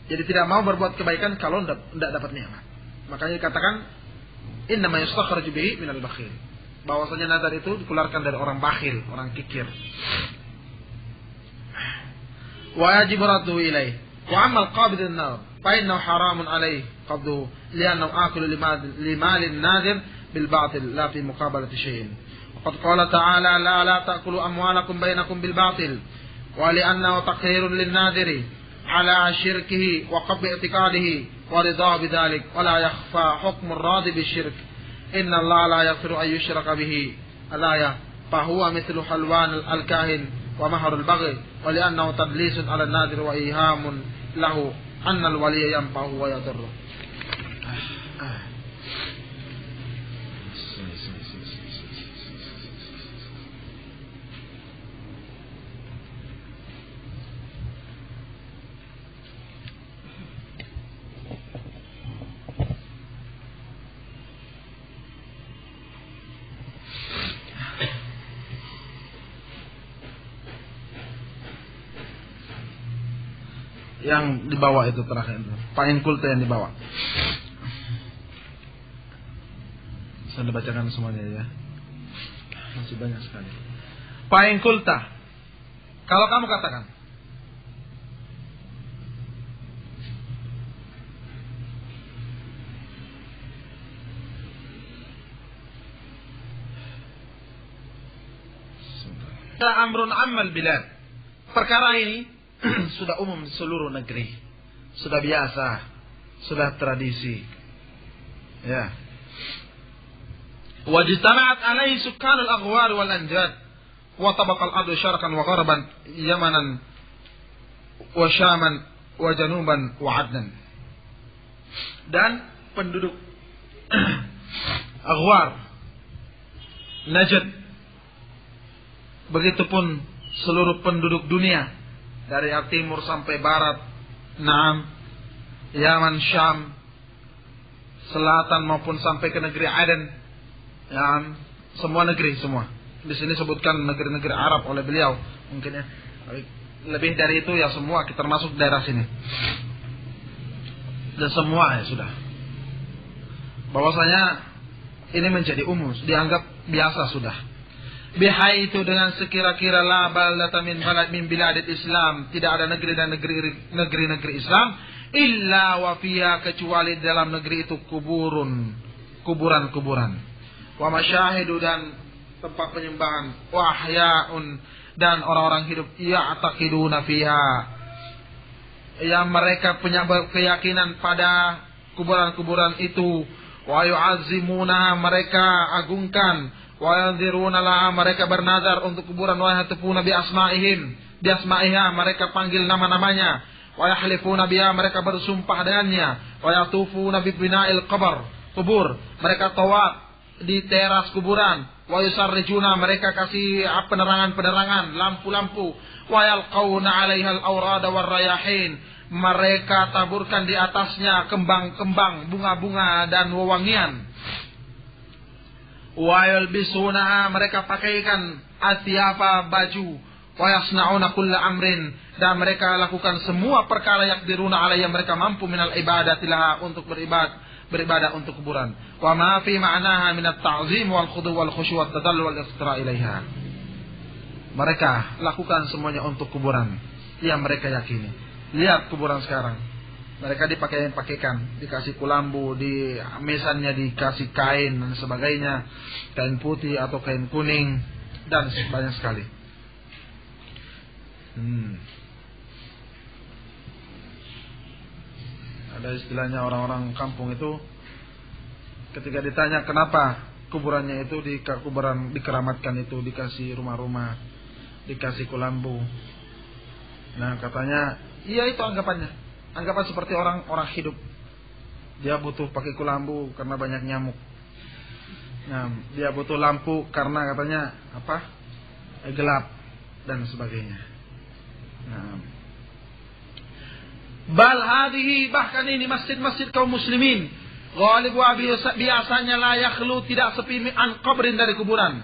Jadi tidak mau berbuat kebaikan kalau tidak dapat nikmat. Makanya dikatakan inna ma yustakhraju bihi minal bakhil, bahwasanya nazar itu dikeluarkan dari orang bakhil, orang kikir. Wa yajib raddu ilaih. Wa amal qabid an-nar fa innahu haramun alayhi qabduhu li'annahu akulu limal an-nadir bil batil la fi muqabalati shay'in. Qad qala ta'ala la ta'kulu amwalakum bainakum bil batil wa li'annahu taqhirun lin-nadiri ala shirkihi wa qabbi i'tiqadihi wa ridha bidzalik wa la yakhfa hukmu ar-radi bi-shirk. Inna Allah la yaghfiru an yushraka bihi al-ayah fahuwa mithlu halwan al-kahin wa mahrul baghi wa li'annahu tadlisun 'ala an-nadir wa ihamun lahu anna al-waliya yanfa'u wa yadurru. Yang dibawa itu terakhir itu Fa'in kulta yang dibawa. Saya bacakan semuanya ya. Masih banyak sekali. Fa'in kulta, kalau kamu katakan amrun ammal bilad, perkara ini sudah umum di seluruh negeri, sudah biasa, sudah tradisi. Ya. Wajtama'at alaihi sukkan al-aghwar wal anjad wa tabaqa al-ardu syarqan wa gharban yamanan wa syaman wa januban wa adnan. Dan penduduk Aghwar, Najd, begitupun seluruh penduduk dunia dari timur sampai barat, Naam, Yaman, Syam, selatan maupun sampai ke negeri Aden, Naam, semua negeri semua. Di sini sebutkan negeri-negeri Arab oleh beliau, mungkin ya. Lebih dari itu ya semua kita termasuk daerah sini. Dan semua ya sudah. Bahwasanya ini menjadi umum, dianggap biasa sudah. Bihai itu dengan sekira-kira la baldata min balad min biladil Islam, tidak ada negeri dan negeri-negeri Islam illa wa fiha, kecuali dalam negeri itu kuburan-kuburan, wa masyahidu, dan tempat penyembahan, wa ahyaun, dan orang-orang hidup ya'taqiduna fiha, yang mereka punya keyakinan pada kuburan-kuburan itu, wa yu'azzimuna, mereka agungkan, wa yanziruna la, mereka bernazar untuk kuburan, wa yahtufuna bi asma'ihim, bi asma'iha, mereka panggil nama-namanya, wa yahlifuna biha, mereka bersumpah dengannya, wa yatufuna bi bina'il kubur, mereka tawaf di teras kuburan, wa yusarrijuna, mereka kasih penerangan-penerangan, lampu-lampu, wa yalqauna 'alaiha al-awrada war rayahin, mereka taburkan di atasnya kembang-kembang, bunga-bunga dan wewangian. Wa yalbisunaha, mereka pakaikan athiyaba, baju, wa yasna'una kulla amrin, dan mereka lakukan semua perkara yaqdiruna alaiha, mereka mampu minal ibadati laha, untuk beribadah untuk kuburan. Wa ma fi ma'naha min at-ta'zim wal khudu' wal khusyu' wat tadallul wal iqtira' ilaiha. Mereka lakukan semuanya untuk kuburan yang mereka yakini. Lihat kuburan sekarang, mereka pakaikan, dikasih kulambu, di mesannya dikasih kain dan sebagainya, kain putih atau kain kuning, dan banyak sekali. Ada istilahnya orang-orang kampung itu, ketika ditanya kenapa kuburannya itu dikeramatkan itu, dikasih rumah-rumah, dikasih kulambu. Nah katanya, iya itu anggapan seperti orang hidup. Dia butuh pakai kulambu karena banyak nyamuk. Nah, dia butuh lampu karena katanya gelap dan sebagainya. Nah, bal hadhihi, bahkan ini masjid-masjid kaum muslimin, ghalib wa biasanya la yakhlu, tidak sepi an qabrin, dari kuburan,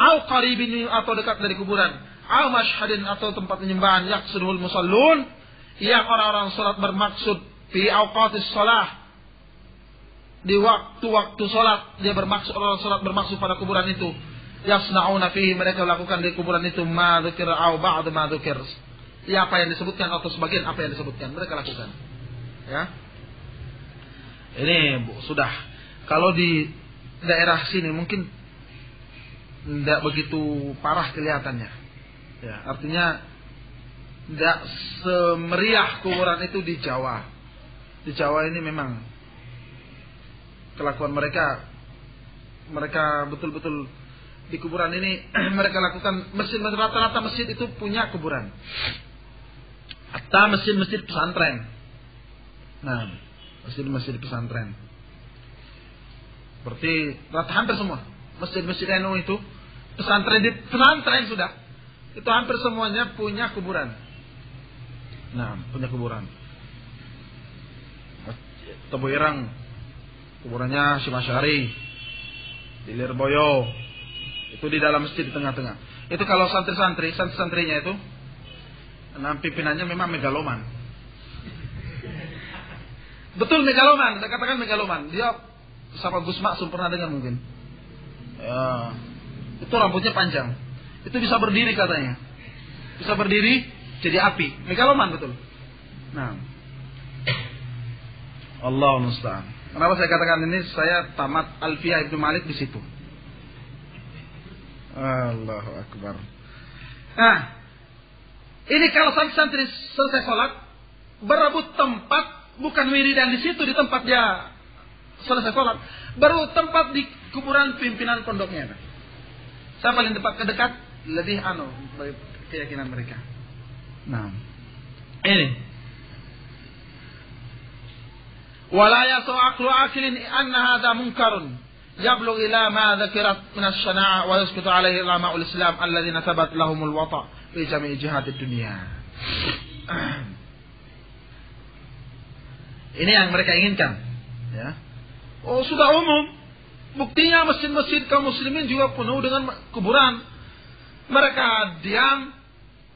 au qaribin, atau dekat dari kuburan, au mashhadin, atau tempat penyembahan, yaqsudul musallun, yang orang-orang salat bermaksud fi awqatis shalah, di waktu-waktu salat dia bermaksud, orang salat bermaksud pada kuburan itu. Yasna'una fihi, mereka lakukan di kuburan itu ma dzikr au ba'd ma dzikr, ya apa yang disebutkan atau sebagian apa yang disebutkan mereka lakukan. Ya. Ini sudah, kalau di daerah sini mungkin tidak begitu parah kelihatannya. Ya, artinya tidak semeriah kuburan itu di Jawa. Di Jawa ini memang kelakuan mereka betul-betul di kuburan ini mereka lakukan, rata-rata masjid itu punya kuburan. Atau masjid-masjid pesantren. Nah, masjid-masjid pesantren. Berarti hampir semua masjid-masjid NU itu pesantren sudah. Itu hampir semuanya punya kuburan. Nah, punya kuburan. Tebu Ireng, kuburannya Syekh Masyari. Di Lirboyo, itu di dalam masjid di tengah-tengah. Itu kalau santri-santrinya itu, nah pimpinannya memang megaloman. Betul megaloman, saya katakan megaloman. Dia sama Gus Maksum pernah dengar mungkin. Ya, itu rambutnya panjang. Itu bisa berdiri katanya. Bisa berdiri jadi api. Megaloman betul. Nah, Allah musta'an. Kenapa saya katakan ini? Saya tamat Alfiyah Ibnu Malik di situ. Allahu Akbar. Nah, ini kalau santri selesai sholat, berebut tempat, bukan wiridan di situ di tempat dia selesai sholat, baru tempat di kuburan pimpinan pondoknya. Saya paling dekat lebih keyakinan mereka. Nah, ini. ولا يسوء عقل عاقل أن هذا منكر يبلغ إلى ما ذكرت من الشناعة ويسقط عليه علماء الإسلام الذين ثبت لهم الوطأ في جميع جهات الدنيا. Ini yang mereka inginkan, ya. Oh, sudah umum. Buktinya masjid-masjid kaum muslimin juga penuh dengan kuburan. Mereka diam.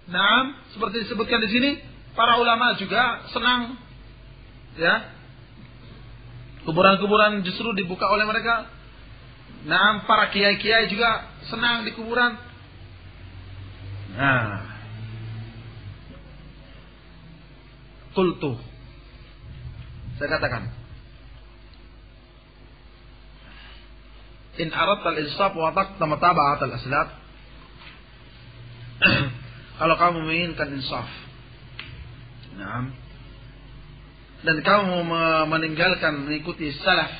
Nah, seperti disebutkan di sini, para ulama juga senang, ya. Kuburan-kuburan justru dibuka oleh mereka. Nah, para kiai-kiai juga senang di kuburan. Nah, qultu, saya katakan, in aradta al-insaf wa taqta mataba'at al-aslaf. Kalau kamu menginginkan insaf, nah, dan kamu meninggalkan mengikuti salaf,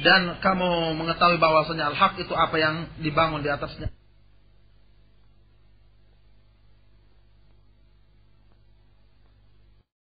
dan kamu mengetahui bahwasanya al-haq itu apa yang dibangun di atasnya